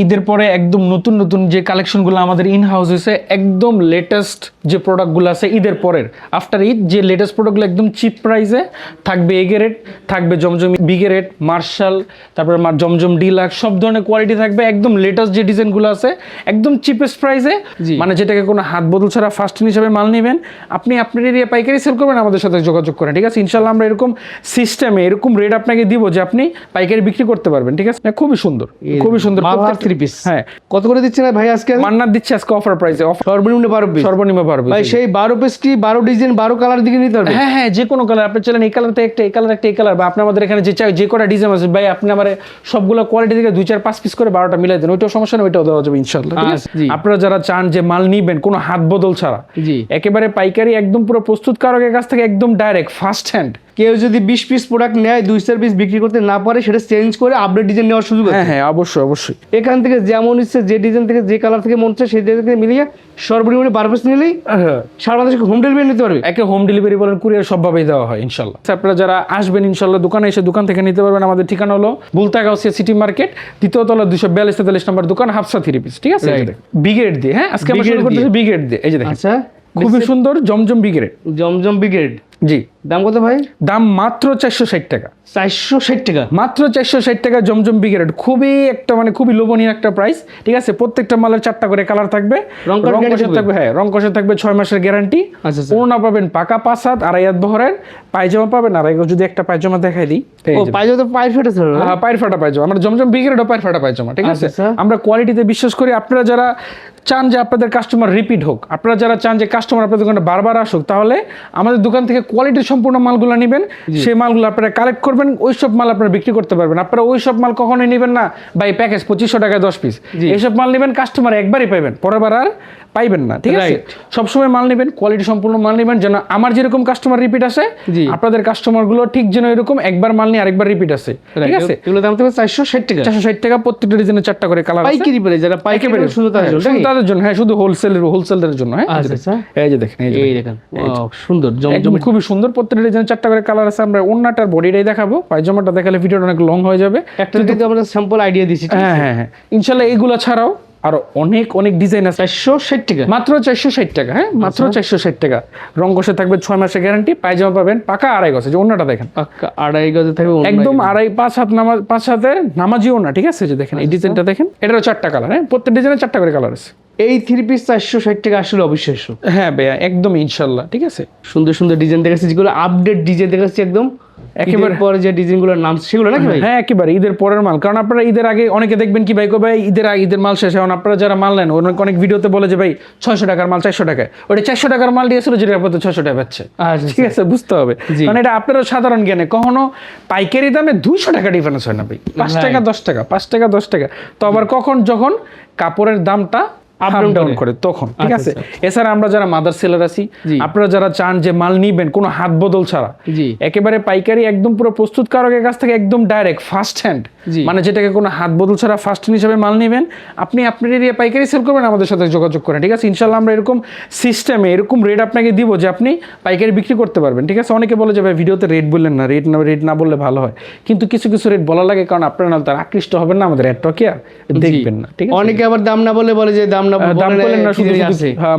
ঈদের পরে একদম নতুন নতুন যে কালেকশনগুলো আমাদের ইন হাউস হয়েছে, একদম লেটেস্ট যে প্রোডাক্টগুলো আছে ঈদের পরের আফটার ঈদ, যে লেটেস্ট প্রোডাক্টগুলো একদম চিপ প্রাইসে থাকবে। এ গ্রেড থাকবে, জমজম বি গ্রেড, মার্শাল, তারপরে জমজম ডিলাক্স, সব ধরনের কোয়ালিটি থাকবে। একদম লেটেস্ট যে ডিজাইনগুলো আছে একদম চিপেস্ট প্রাইসে, মানে যেটাকে কোনো হাত বদল ছাড়া ফার্স্ট হিসাবে মাল নেবেন, আপনি আপনার এরিয়া পাইকারি সেল করবেন, আমাদের সাথে যোগাযোগ করেন, ঠিক আছে? ইনশাল্লাহ আমরা এরকম সিস্টেমে এরকম রেট আপনাকে দিব যে আপনি পাইকারি বিক্রি করতে পারবেন, ঠিক আছে? খুবই সুন্দর, খুবই সুন্দর থ্রি পিস। হ্যাঁ, কত করে দিচ্ছেন ভাই আজকে? মান্নার দিচ্ছে আজকে অফার প্রাইসে, সর্বনিম্ন 12 পিস। সর্বনিম্ন 12 ভাই সেই 12 পিস কি 12 ডিজাইন 12 কালার দিকে নিতে পারবেন? হ্যাঁ হ্যাঁ, যে কোনো কালার আপনি চলেন, এই কালার থেকে একটা, এই কালার একটা, এই কালার, বা আপনি আমাদের এখানে যে চাই যে কটা ডিজাইন আছে ভাই, আপনি আমার সবগুলো কোয়ালিটি থেকে 2 4 5 পিস করে 12টা মিলাই দেন, ওইটাও সমস্যা নেই, ওইটাও দেওয়া যাবে ইনশাআল্লাহ, ঠিক আছে? আপনারা যারা চান যে মাল নিবেন কোনো হাত বদল ছাড়া, জি, একেবারে পাইকারি একদম পুরো প্রস্তুতকারকের কাছ থেকে একদম ডাইরেক্ট ফার্স্ট হ্যান্ড, কেউ যদি 20 পিস প্রোডাক্ট নেয় 2 4 পিস বিক্রি করতে না পারে, সেটা চেঞ্জ করে আপডেট ডিজাইন নেওয়ার সুযোগ আছে। হ্যাঁ হ্যাঁ, অবশ্যই অবশ্যই। এখান থেকে যেমন ইচ্ছে যে ডিজাইন থেকে যে কালার থেকে মন চায় সেই ডিজাইন থেকে মিলিয়ে সর্বনিম্ন 12 পিস নিলেই সারা বাংলাদেশে হোম ডেলিভারি নিতে পারবে। একে হোম ডেলিভারি বলেন, কুরিয়ার সবভাবেই দেওয়া হয় ইনশাল্লাহ। আপনারা যারা আসবেন ইনশাল্লাহ দোকানে এসে দোকান থেকে নিতে পারবেন। আমাদের ঠিকানা হলো বুলতাগাউসিয়া সিটি মার্কেট, দ্বিতীয় তলা 242-43 নম্বর দোকান, হাফসা থ্রি পিস, ঠিক আছে? বিগ্রেড দিয়ে, হ্যাঁ আজকে আমরা শুরু করতেছি বিগ্রেড দিয়ে। এই যে দেখেন, আচ্ছা, খুবই সুন্দর জমজম বিগ্রেড। জমজম বিগ্রেড, জি। দাম কত ভাই? দাম মাত্র 460 টাকা। 460 টাকা মাত্র 460 টাকা জমজম বিগ্রেড। খুবই একটা মানে খুবই লোভনীয় একটা প্রাইস, ঠিক আছে? প্রত্যেকটা মালের 4টা করে কালার থাকবে, রং কষে থাকবে, হ্যাঁ রং কষে থাকবে, 6 মাসের গ্যারান্টি। ওড়না পাবেন পাকা 5 হাত, 2.5 হাত বহরের, পায়জামা পাবেন। আর যদি একটা পায়জামা দেখাই দিই, পায়জামা তো পায়ের ফাটা, হ্যাঁ পায়ের ফাটা পায়জামা, আমরা জমজম বিগ্রেডও পায়ের ফাটা পায়জামা, ঠিক আছে? আমরা কোয়ালিটিতে বিশ্বাস করি। আপনারা যারা চান যে আপনাদের কাস্টমার রিপিট হোক, আপনারা যারা চান যে কাস্টমার আপনাদের দোকানে বারবার আসুক, তাহলে আমাদের দোকান থেকে কোয়ালিটি সম্পূর্ণ মালগুলো নেবেন, সেই মালগুলো আপনারা কালেক্ট করবেন, ওই সব মাল আপনারা বিক্রি করতে পারবেন। আপনারা ওই সব মাল কখনোই নেবেন না ভাই প্যাকেজ 2500 টাকায় 10 পিস, এইসব মাল নেবেন কাস্টমার একবারই পাইবেন, পরের বার আর পাইবেন না, ঠিক আছে? সবসময় মাল নেবেন, কোয়ালিটি সম্পূর্ণ মাল নেবেন, যেন আমার যেরকম কাস্টমার রিপিট আসে, আপনাদের কাস্টমার গুলো ঠিক যেন এরকম একবার মাল নিয়ে আরেকবার রিপিট আসে, ঠিক আছে? এগুলো দাম থেকে 460 টাকা। 460 টাকা, প্রত্যেকটা ডিজাইনের 4টা করে কালার আছে। পাইকারি বলে যারা পাইকারি শুধু তাদের জন্য, হ্যাঁ শুধু হোলসেলের জন্য, হ্যাঁ। আচ্ছা, এই যে দেখেন, এই দেখেন, সুন্দর জমজম, খুবই সুন্দর। প্রত্যেকটা ডিজাইনের 4টা করে কালার আছে। আমরা ওন্নাটার বডিটাই দেখাবো, পায়জামাটা দেখালে ভিডিওটা অনেক লং হয়ে যাবে। একটা কিন্তু আমরা স্যাম্পল আইডিয়া দিছি। হ্যাঁ হ্যাঁ হ্যাঁ, ইনশাআল্লাহ এইগুলা ছাড়াও আরো অনেক অনেক ডিজাইন আছে। 460 টাকা, মাত্র 460 টাকা, হ্যাঁ মাত্র 460 টাকা। রং কষে থাকবে, 6 মাসের গ্যারান্টি, পায়জামা পাবেন পাকা 2.5 গজ। যে ওন্নাটা দেখেন, পাকা 2.5 গজে থাকবে, একদম 2.5-5 হাত 5 হাতের নামাজি ওন্না, ঠিক আছে? যে দেখেন এই ডিজাইনটা দেখেন, এটারও 4টা কালার, হ্যাঁ প্রত্যেক ডিজাইনের 4টা করে কালার আছে। এই 3 পিস 460 টাকা আসলে অবিশ্বাস্য। হ্যাঁ ভাইয়া, একদম ইনশাআল্লাহ, ঠিক আছে? সুন্দর সুন্দর ডিজাইন দেখাচ্ছি, যেগুলো আপডেট ডিজাইন দেখাচ্ছি, একদম একেবারে পরে যে ডিজাইনগুলোর নাম সেগুলো নাকি ভাই? হ্যাঁ একেবারে ঈদের পরের মাল। কারণ আপনারা ঈদের আগে অনেকে দেখবেন কি ভাই, ভাই ঈদের আগে ঈদের মাল শেষ, এখন আপনারা যারা মাল নেন অনেক ভিডিওতে বলে যে ভাই 600 টাকার মাল 400 টাকায়, ওটা 400 টাকার মাল দিয়েছিল যেটা আপনাদের 600 টাকা পাচ্ছে, ঠিক আছে? বুঝতে হবে, কারণ এটা আপনারা সাধারণ জ্ঞানে কখনো পাইকারি দামে 200 টাকা ডিফারেন্স হয় না ভাই, 5 টাকা 10 টাকা, 5 টাকা 10 টাকা। তো আবার কখন যখন কাপড়ের দামটা আপ ডাউন করে তখন, ঠিক আছে? এছাড়া আমরা যারা মাদার সেলার আছি, আপনারা যারা চান যে মাল নিবেন কোনো হাত বদল ছাড়া, একেবারে পাইকারি একদম পুরো প্রস্তুতকারকের কাছ থেকে একদম ডাইরেক্ট ফার্স্ট হ্যান্ড, মানে যেটাকে কোনো হাত বদল ছাড়া ফার্স্ট হ্যান্ড হিসাবে মাল নেবেন, আপনি আপনার এরিয়া পাইকারি সেল করবেন, আমাদের সাথে যোগাযোগ করেন, ঠিক আছে? ইনশাল্লাহ আমরা এরকম সিস্টেমে এরকম রেট আপনাকে দিব যে আপনি পাইকারি বিক্রি করতে পারবেন, ঠিক আছে? অনেকে বলে যে ভাই ভিডিওতে রেট বললেন না, রেট না বললে ভালো হয়, কিন্তু কিছু কিছু রেট বলা লাগে, কারণ আপনারা না তার আকৃষ্ট হবেন না আমাদের অ্যাডটা কি আর দেখবেন না, ঠিক আছে? অনেকে আবার দাম না বলে যে দাম না বললেন না, শুধু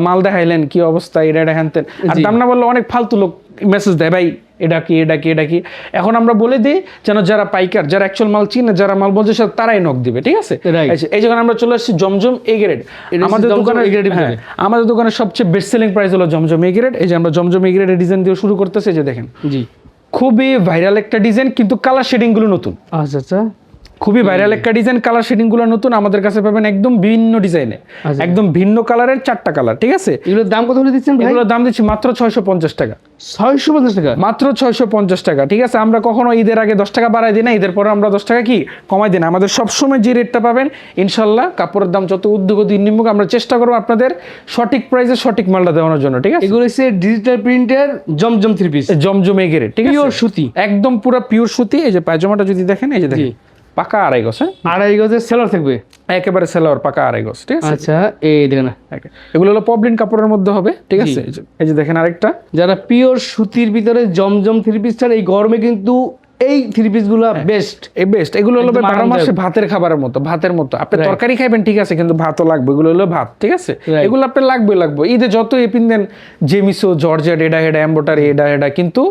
মাল দেখাইলেন কি অবস্থা, এটা হ্যানতেন, আর দাম না বললে অনেক ফালতু লোক মেসেজ দেয় ভাই এটা কি এটা কি এটা কি। এখন আমরা বলে দিই যেন যারা পাইকার, যারা অ্যাকচুয়াল মাল চিনে, যারা মাল বলছে তারাই নক দিবে, ঠিক আছে? এই যখন আমরা চলে আসছি জমজম এ গ্রেড, আমাদের দোকানের সবচেয়ে বেস্ট সেলিং প্রাইস হলো জমজম এ গ্রেড। এই যে আমরা জমজম এ গ্রেডের ডিজাইন দিয়ে শুরু করতেছি, যে দেখেন খুবই ভাইরাল একটা ডিজাইন, কিন্তু কালার শেডিং গুলো নতুন। আচ্ছা, খুবই ভাইরাল একটা ডিজাইন, কালার শেডিং গুলো নতুন, আমাদের কাছে পাবেন একদম ভিন্ন ডিজাইনে, একদম ভিন্ন কালারের 4টা কালার, ঠিক আছে? এগুলোর দাম কত দিচ্ছেন ভাই? এগুলোর দাম দিচ্ছি মাত্র 650 টাকা। 650 টাকা, মাত্র 650 টাকা, ঠিক আছে? আমরা কখনো ঈদের আগে 10 টাকা বাড়াই দিই না, ঈদের পরে আমরা 10 টাকা কি কমাই দিই না। আমাদের সবসময় যে রেটটা পাবেন ইনশাল্লাহ, কাপড়ের দাম যত উদ্যোগতি নিম্নক, আমরা চেষ্টা করবো আপনাদের সঠিক প্রাইসে সঠিক মালটা দেওয়ানোর জন্য, ঠিক আছে? এগুলো হচ্ছে ডিজিটাল প্রিন্টের জমজম 3 পিস, জমজম এ গ্রেড, ঠিক আছে? পিওর সুতি, একদম পুরো পিওর সুতি। এই যে পায়জামাটা যদি দেখেন, এই যে দেখেন পাকা 2.5 গজ, 2.5 গজের সেলার থাকবে, একেবারে সেলার পাকা 2.5 গজ, ঠিক আছে? আচ্ছা, এই দেখেন এগুলো হলো পবলিন কাপড়ের মধ্যে হবে, ঠিক আছে? এই যে দেখেন আরেকটা, যারা পিওর সুতির ভিতরে জমজম 3 পিস চান, এই গরমে কিন্তু এই থ্রি পিস গুলো বেস্ট। এই বেস্ট, এগুলো হলো একদম 12 মাসে আরামদায়ক। ভাতের খাবারের মতো, ভাতের মতো। আপনি Right. তরকারি খাইবেন ঠিক আছে, কিন্তু ভাতও লাগবে, এগুলো হলো ভাত, ঠিক আছে? Right. এগুলো আপনার লাগবে। ঈদে যত এপিন দেন, জেমিসো, জর্জেট, এডা এম্বোটারি, এডা, কিন্তু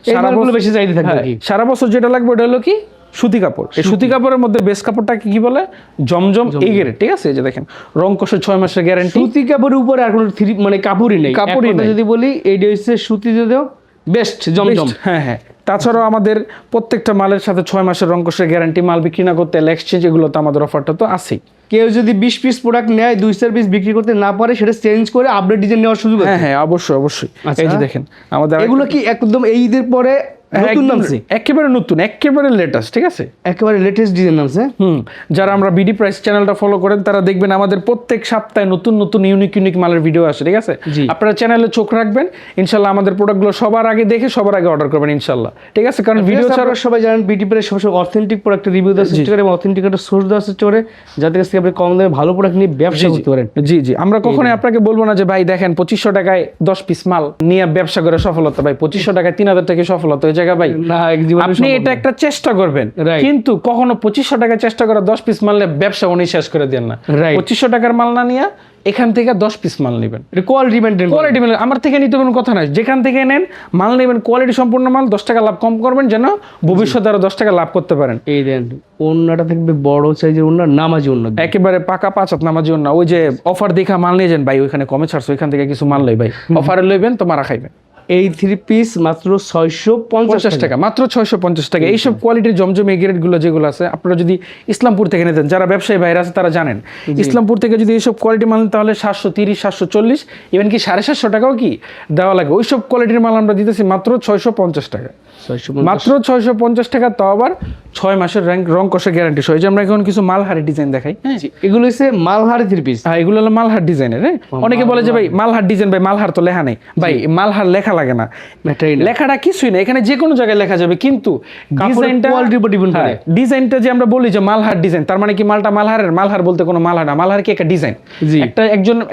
সারা এইগুলো বছর বেশি চাহিদা থাকবে হ্যাঁ, কি? সারা বছর যেটা লাগবে ওটা হলো কি সুতি কাপড়। এই সুতি কাপড়ের মধ্যে বেস্ট কাপড়টাকে কি বলে? জমজম এই গ্রেড, ঠিক আছে? এই যে দেখেন রং কষে 6 মাসের গ্যারান্টি। সুতি কাপড়ের উপরে আর কোনো থ্রি মানে কাপড়ই নেই, কাপড়ই এক কথায় নেই। যদি বলি এইটা হচ্ছে সুতি যদিও বেস্ট জমজম। হ্যাঁ, তাছাড়াও আমাদের প্রত্যেকটা মালের সাথে 6 মাসের রং কষের গ্যারান্টি। মাল বিক্রি না করতে এক্সচেঞ্জ, এগুলো তো আমাদের অফারটা তো আছেই। কেউ যদি 20 পিস প্রোডাক্ট নেয়, 2-4 পিস বিক্রি করতে না পারে, সেটা চেঞ্জ করে আপডেট ডিজাইন নেওয়ার সুযোগ আছে। হ্যাঁ, অবশ্যই। আচ্ছা। এই যে দেখেন আমাদের এগুলো কি একদম এই ঈদের পরে নতুন নামছে, একেবারে নতুন, একেবারে লেটেস্ট, ঠিক আছে? একেবারে লেটেস্ট ডিজাইন নামছে। যারা আমরা বিডি প্রাইস চ্যানেলটা ফলো করেন তারা দেখবেন আমাদের প্রত্যেক সপ্তাহে নতুন ইউনিক মালের ভিডিও আসে, ঠিক আছে? জি। আপনারা চ্যানেলে চোখ রাখবেন, ইনশাল্লাহ আমাদের প্রোডাক্টগুলো সবার আগে দেখে সবার আগে অর্ডার করবেন ইনশাল্লাহ, ঠিক আছে? কারণ ভিডিও ছাড়া আপনারা সবাই জানেন বিটি প্রাইস সবসময় অথেন্টিক প্রোডাক্টের রিভিউ দেওয়ার চেষ্টা করে এবং অথেন্টিক একটা সোর্স দেওয়ার চেষ্টা করে, যাতে কাছ থেকে আপনি কম দামে ভালো প্রোডাক্ট নিয়ে ব্যবসা করতে পারেন। জি, আমরা কখনোই আপনাকে বলবো না যে ভাই দেখেন 2500 টাকায় 10 পিস মাল নিয়ে ব্যবসা করে সফলতা। ভাই 2500 টাকায় 3000 টাকা সফলতা ওই জায়গা ভাই না, জীবনে আপনি সম্ভব এটা না। একটা চেষ্টা করবেন, Right. কিন্তু কখনো 2500 টাকা চেষ্টা করে 10 পিস মাল নিয়ে ব্যবসা উনি শেষ করে দেন না। Right. 2500 টাকার মাল না নিয়ে এখান থেকে 10 পিস মাল নেবেন। এটা কোয়ালিটি মেইনটেইন করে। কোয়ালিটি আমার থেকে নিতে কোনো কথা নাই, যেখান থেকে নেন মাল নেবেন কোয়ালিটি সম্পূর্ণ মাল, 10 টাকা লাভ কম করবেন যেন ভবিষ্যতে আরো 10 টাকা লাভ করতে পারেন। এই দেন ওন্নাটা থাকবে বড় সাইজের ওন্না, নামাজি ওন্না। একেবারে পাকা 5 হাত নামাজি না, ওই যে অফার দেখা মাল নিয়ে যান ভাই, ওইখানে কমে ছাড়ছে, ওইখান থেকে কিছু মাল লই ভাই, অফারে লইবেন তো মারা খাইবেন। এই থ্রি পিস মাত্র 650 টাকা, মাত্র 650 টাকা। এইসব কোয়ালিটির জমজম এই গ্রেডগুলো যেগুলো আছে, আপনারা যদি ইসলামপুর থেকে নিতেন, যারা ব্যবসায়ী ভাইরা আছে তারা জানেন, ইসলামপুর থেকে যদি এইসব কোয়ালিটি মাল নিন তাহলে 730, 740, ইভেন কি 750 টাকাও কি দেওয়া লাগে। ওইসব কোয়ালিটির মাল আমরা দিতেছি মাত্র 650 টাকা, 650 মাত্র 650 টাকা, তাও আবার 6 মাসের রং কষে গ্যারান্টি সহ। এই যে আমরা এখন কিছু মালহারি ডিজাইন দেখাই, হ্যাঁ এগুলো হচ্ছে মালহারি থ্রি পিস। হ্যাঁ, এগুলো হলো মালহার ডিজাইনের। হ্যাঁ, অনেকে বলে যে ভাই মালহার ডিজাইন, ভাই মালহার তো লেখা নেই। ভাই মালহার লেখা লাগে না, লেখাটা কিছুই না, এখানে যে কোনো জায়গায় লেখা যাবে, কিন্তু ডিজাইনটা কোয়ালিটির উপর ডিপেন্ড করে। ডিজাইনটা যে আমরা বলি যে মালহার ডিজাইন, তার মানে কি মালটা মালহারের? মালহার বলতে কোনো মালহার না, মালহার কি একটা ডিজাইন। জি।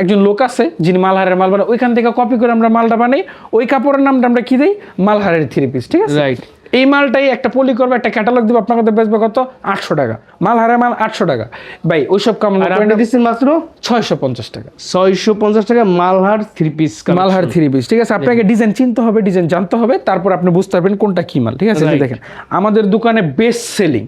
একজন লোক আছে যিনি মালহারের মাল বানায়, ওইখান থেকে কপি করে আমরা মালটা বানাই, ওই কাপড়ের নামটা আমরা কি দেই? মালহারের থ্রি পিস, ঠিক আছে? রাইট। এই মালটাই একটা পলি করবে, একটা ক্যাটালগ দিব, আপনার কাছে বেচবে কত? 800 টাকা। মালহারের মাল 800 টাকা ভাই, ওইসব কাম আর আপনি দিচ্ছেন মাত্র 650 টাকা। 650 টাকা Malhar three piece. Malhar three piece, ঠিক আছে? আপনাকে ডিজাইন চিনতে হবে, ডিজাইন জানতে হবে, তারপর আপনি বুঝতে পারবেন কোনটা কি মাল, ঠিক আছে? Right. দেখেন আমাদের দোকানে বেস্ট সেলিং,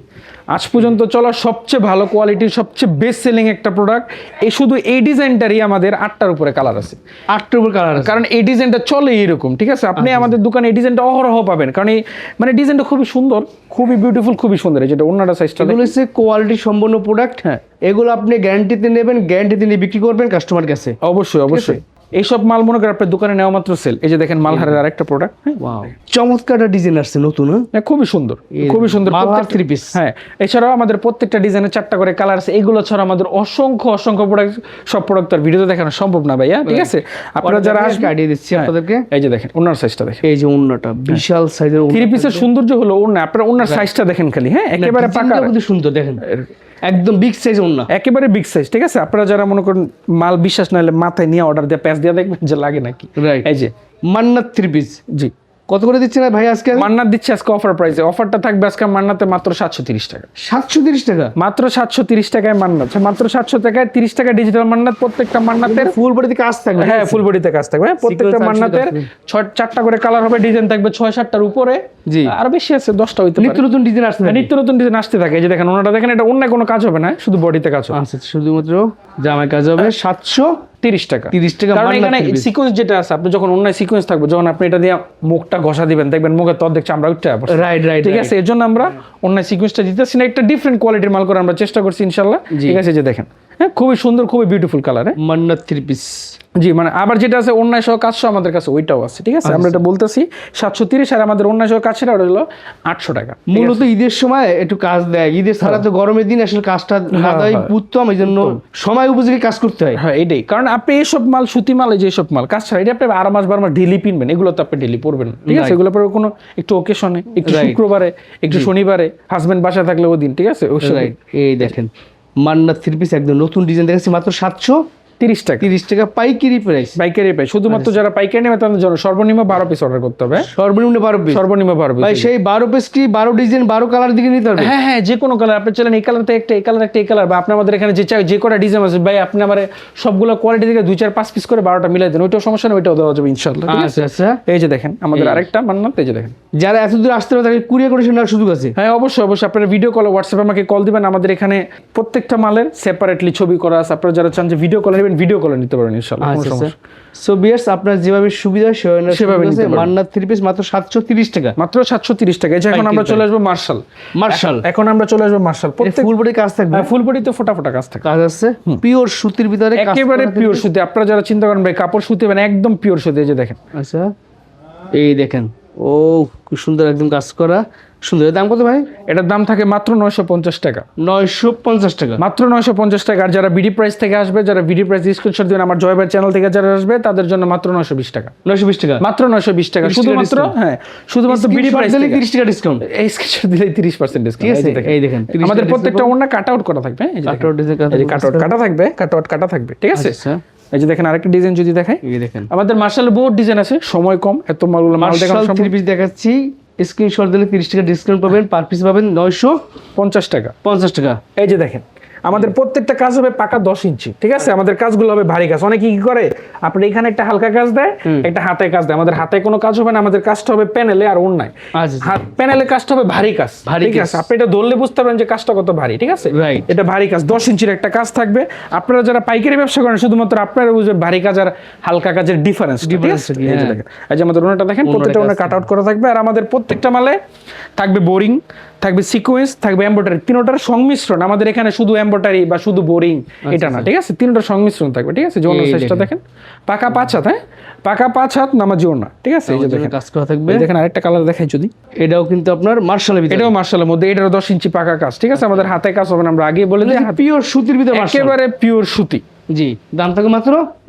আজ পর্যন্ত চলা সবচেয়ে ভালো কোয়ালিটির সবচেয়ে বেস্ট সেলিং একটা প্রোডাক্ট। এই শুধু এই ডিজাইনটারই আমাদের 8টার উপরে কালার আছে, 8টার উপর কালার আছে। কারণ এই ডিজাইনটা চলে এরকম, ঠিক আছে? আপনি আমাদের দোকানে এই ডিজাইনটা অহরহ পাবেন, কারণ এই মানে ডিজাইনটা খুবই সুন্দর, খুবই বিউটিফুল, খুবই সুন্দর। এই যেটা অন্যটা সাইজটা এগুলো হচ্ছে কোয়ালিটি সম্পন্ন প্রোডাক্ট। হ্যাঁ। এগুলো আপনি গ্যারান্টিতে নেবেন, গ্যারান্টিতে নিয়ে বিক্রি করবেন কাস্টমার কাছে। অবশ্যই এইসব মাল মনে করেন আপনার দোকানে নেওয়া মাত্র সেল। এই যে দেখেন মালহারের আরেকটা প্রোডাক্ট, ওয়াও, চমৎকার ডিজাইন আসছে নতুন। খুবই সুন্দর, খুবই সুন্দর মালহার থ্রি পিস। হ্যাঁ, এছাড়াও আমাদের প্রত্যেকটা ডিজাইনের 4টা করে কালার আছে। এগুলো ছাড়া আমাদের অসংখ্য প্রোডাক্ট, সব প্রোডাক্ট আর ভিডিওতে দেখানো সম্ভব না ভাইয়া, ঠিক আছে? আপনারা যারা আসবে আইডিয়া দিচ্ছি আপনাদেরকে। এই যে দেখেন ওনার সাইজটা দেখেন, এই যে ওন্নাটা বিশাল সাইজের থ্রি পিসের সৌন্দর্য হলো ওনা, আপনারা ওনার সাইজটা দেখেন খালি, হ্যাঁ একেবারে পাকা, সুন্দর দেখেন, একদম বিগ সাইজ ওন্না, একেবারে বিগ সাইজ, ঠিক আছে? আপনারা যারা মনে করেন মাল বিশ্বাস না হলে মাথায় নিয়ে অর্ডার দিয়ে প্যাচ দিয়ে দেখবেন যে লাগে নাকি। রাইট। এই যে মান্নাত থ্রি পিস জি, কত করে দিচ্ছেন ভাই আজকে? মান্নাত দিচ্ছে আজকে অফার প্রাইসে, অফারটা থাকবে আজকে মান্নাতে মাত্র 730 টাকা। 730 টাকা, মাত্র 730 টাকায় মান্নাত, মাত্র 700 টাকায় 30 টাকা ডিজিটাল মান্নাত। প্রত্যেকটা মান্নাতের ফুল বডিতে কাজ থাকবে। হ্যাঁ, ফুল বডিতে কাজ থাকবে। হ্যাঁ, প্রত্যেকটা Sequence মান্নাতের 4টা করে কালার হবে, ডিজাইন থাকবে 6-7টার উপরে। জি। আর বেশি আছে, 10টা হইতে পারে। নিত্য নতুন ডিজাইন আসছে। নিত্য নতুন ডিজাইন আসতে থাকে। এই যে দেখেন ওনাটা দেখেন, এটা অন্য কোনো কাজ হবে না, শুধু বডিতে কাজ হবে। আচ্ছা, শুধুমাত্র জামায় কাজ হবে। 730 টাকা। 30 টাকা। কারণ এখানে সিকোয়েন্স যেটা আছে, আপনি যখন অন্য সিকোয়েন্স থাকবে, যখন আপনি এটা দিয়ে মুখটা ঘষা দিবেন, দেখবেন মুখে তর দেখছে আমরা উঠতে পারবো। রাইট, ঠিক আছে? এর জন্য আমরা অন্য সিকোয়েন্সটা দিতেছি না, একটা ডিফারেন্ট কোয়ালিটির মাল করে আমরা চেষ্টা করছি ইনশাআল্লাহ, ঠিক আছে? যে দেখেন, হ্যাঁ খুবই সুন্দর, খুবই বিউটিফুল কালার। হ্যাঁ, মান্নাত থ্রি পিস। জি, মানে আবার যেটা আছে অন্যায় সহ কাজ সহ আমাদের কাছে ওইটাও আছে, ঠিক আছে? আমরা এটা বলতেছি 730, আর আমাদের অন্যায় সহ কাজ সেটা হলো 800 টাকা। মূলত ঈদের সময় একটু কাজ দেয়, ঈদের ছাড়া তো গরমের দিন আসলে কাজটা না দেয় উত্তম, এই জন্য সময় উপযোগী কাজ করতে হয়। হ্যাঁ, এইটাই কারণ আপনি এইসব মাল, সুতি মাল, এই যে এইসব মাল কাজ ছাড়া, এটা আপনি 12 মাস 12 মাস ডেলি পিনবেন, এগুলো তো আপনি ডেলি পরবেন না, ঠিক আছে? এগুলো পরে কোনো একটু ওকেশনে, একটু শুক্রবারে, একটু শনিবারে, হাজবেন্ড বাসায় থাকলে ওই দিন, ঠিক আছে? রাইট। এই দেখেন মান্নাত থ্রি পিস একদম নতুন ডিজাইন দেখাচ্ছি মাত্র 730 30 টাকা 30 টাকা পাইকারি প্রাইস। পাইকারি পাই, শুধুমাত্র যারা পাইকারি নেবে তাদের জন্য সর্বনিম্ন 12 পিস অর্ডার করতে হবে। সর্বনিম্ন 12 পিস। সর্বনিম্ন 12 পিস ভাই সেই 12 পিস কি 12 ডিজাইন 12 কালার দিকে নিতে হবে? হ্যাঁ হ্যাঁ, যে কোনো কালার আপনি চাইলেন, এই কালার থেকে একটা, এই কালার একটা, এই কালার, বা আপনি আমাদের এখানে যে চাই যে কটা ডিজাইন আছে ভাই, আপনি আমার সবগুলো কোয়ালিটি থেকে 2 4 5 পিস করে 12টা মিলাই দেন, ওইটাও সমস্যা নেই, ওইটাও দেওয়া যাবে ইনশাআল্লাহ। ঠিক আছে? আচ্ছা আচ্ছা। এই যে দেখেন আমাদের আরেকটা মান্নাত, এই যে দেখেন। যারা এত দূর আসতে পারে তাকে কুরিয়ার করে নেওয়ার সুযোগ আছে? হ্যাঁ অবশ্যই অবশ্যই, আপনারা ভিডিও কল হোয়াটসঅ্যাপে আমাকে কল দিবেন, আমাদের এখানে প্রত্যেকটা মালের সেপারেটলি ছবি করা আছে, আপনারা যারা চান যে ভিডিও কল নেবেন ভিডিও কলে নিতে পারেন ইনশাআল্লাহ, কোনো সমস্যা নেই। সো ভিউয়ার্স, আপনার যেভাবে সুবিধা সেভাবে নিতে পারবেন। মান্নাত 3 পিস মাত্র 730 টাকা। মাত্র 730 টাকা। এই যে এখন আমরা চলে আসবো মার্শাল। এখন আমরা চলে আসবো মার্শাল, প্রত্যেক ফুল বডি কাজ থাকবে। ফুল বডিতে ফোটা ফোটা কাজ থাকে, কাজ আছে পিওর সুতির ভিতরে, কাজ একেবারে করা পিওর সুতি। আপনারা যারা চিন্তা করেন ভাই কাপড় সুতি মানে একদম পিওর সুতি, এই যে দেখেন। আচ্ছা এই দেখেন, ও কি সুন্দর একদম কাজ করা, সুন্দর। এর দাম কত ভাই? এটার দাম থাকে মাত্র 950 টাকা। 950 টাকা, মাত্র 950 টাকা। আর যারা বিডি প্রাইস থেকে আসবে, যারা বিডি প্রাইস স্ক্রিনশট দিবেন আমার জয়বার চ্যানেল থেকে যারা আসবে, তাদের জন্য মাত্র 920 টাকা। 920 টাকা, মাত্র 920 টাকা 30 টাকা শুধুমাত্র। discount। হ্যাঁ শুধুমাত্র বিডি প্রাইস দিলে থেকে 30 টাকা ডিসকাউন্ট। এই স্ক্রিনশট দিলে 30% ডিসকাউন্ট। ঠিক আছে, এই দেখেন 30 আমাদের টাকা প্রত্যেকটা discount। ওন্না কাট আউট করা থাকবে। এই যে Cut out design এই যে কাট আউট কাটা থাকবে, কাটা থাকবে। ঠিক আছে? আচ্ছা এই যে দেখেন আরেকটা ডিজাইন যদি দেখাই, এই দেখেন আমাদের মার্শাল বহুত ডিজাইন আছে, সময় কম, এত মাল দেখানো মার্শাল সম্ভব। 3 পিস দেখাচ্ছি, স্ক্রিনশট দিলে 30 টাকা ডিসকাউন্ট পাবেন, পার পিস পাবেন 50 টাকা। 950 টাকা। এই যে দেখেন আমাদের প্রত্যেকটা কাজ হবে পাকা 10 ইঞ্চি। ঠিক আছে? আমাদের কাজগুলো হবে ভারী কাজ। অনেকে কি করে, আপনি এখানে একটা হালকা কাজ দেয়, একটা হাতে কাজ দেয়। আমাদের হাতে কোনো কাজ হবে না, আমাদের কাজটা হবে প্যানেলে আর ওন্নায়। আচ্ছা হাত প্যানেলে কাজটা হবে ভারী কাজ। ভারী ঠিক কাজ। আছে? আপনি এটা ধরলে বুঝতে পারবেন যে কাজটা কত ভারী। ঠিক আছে? Right. এটা ভারী কাজ, 10 ইঞ্চির একটা কাজ থাকবে। আপনারা যারা পাইকারি ব্যবসা করেন শুধুমাত্র আপনারা বুঝবেন ভারী কাজ আর হালকা কাজের ডিফারেন্স। Difference কি, এই যে হ্যাঁ। দেখেন, এই যে আমাদের ওনাটা দেখেন, প্রত্যেকটা ওনা কাট আউট করা থাকবে। আর আমাদের প্রত্যেকটা মালে থাকবে বোরিং, থাকবে সিকোয়েন্স, থাকবে এমব্রয়ডারি, তিনটার সংমিশ্রণ। আমাদের এখানে শুধু এমব্রয়ডারি বা শুধু বোরিং এটা না। ঠিক আছে? তিনটার সংমিশ্রণ থাকবে। ঠিক আছে? যেমন এই সাইজটা দেখেন, পাকা 5 হাত। হ্যাঁ পাকা 5 হাত নামাজি ওনা। ঠিক আছে? এই যে দেখেন কাজ করা থাকবে। এই দেখেন আরেকটা কালার দেখাই যদি, এটাও কিন্তু আপনার মার্শালের ভিতরে, এটাও মার্শালের মধ্যে, এটারও 10 ইঞ্চি পাকা কাজ। ঠিক আছে? আমাদের হাতে কাজ হবে না, আমরা আগে বলে দিই, পিওর সুতির ভিতরে মার্শাল। একেবারে পিওর সুতি। জি, দাম থাকে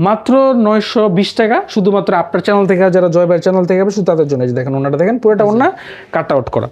মাত্র 920 টাকা, শুধুমাত্র আপনার চ্যানেল থেকে যারা জয়বার চ্যানেল থেকে হবে শুধু তাদের জন্য। এই যে দেখেন ওনাটা দেখেন, পুরোটা ওনা কাট আউট করা।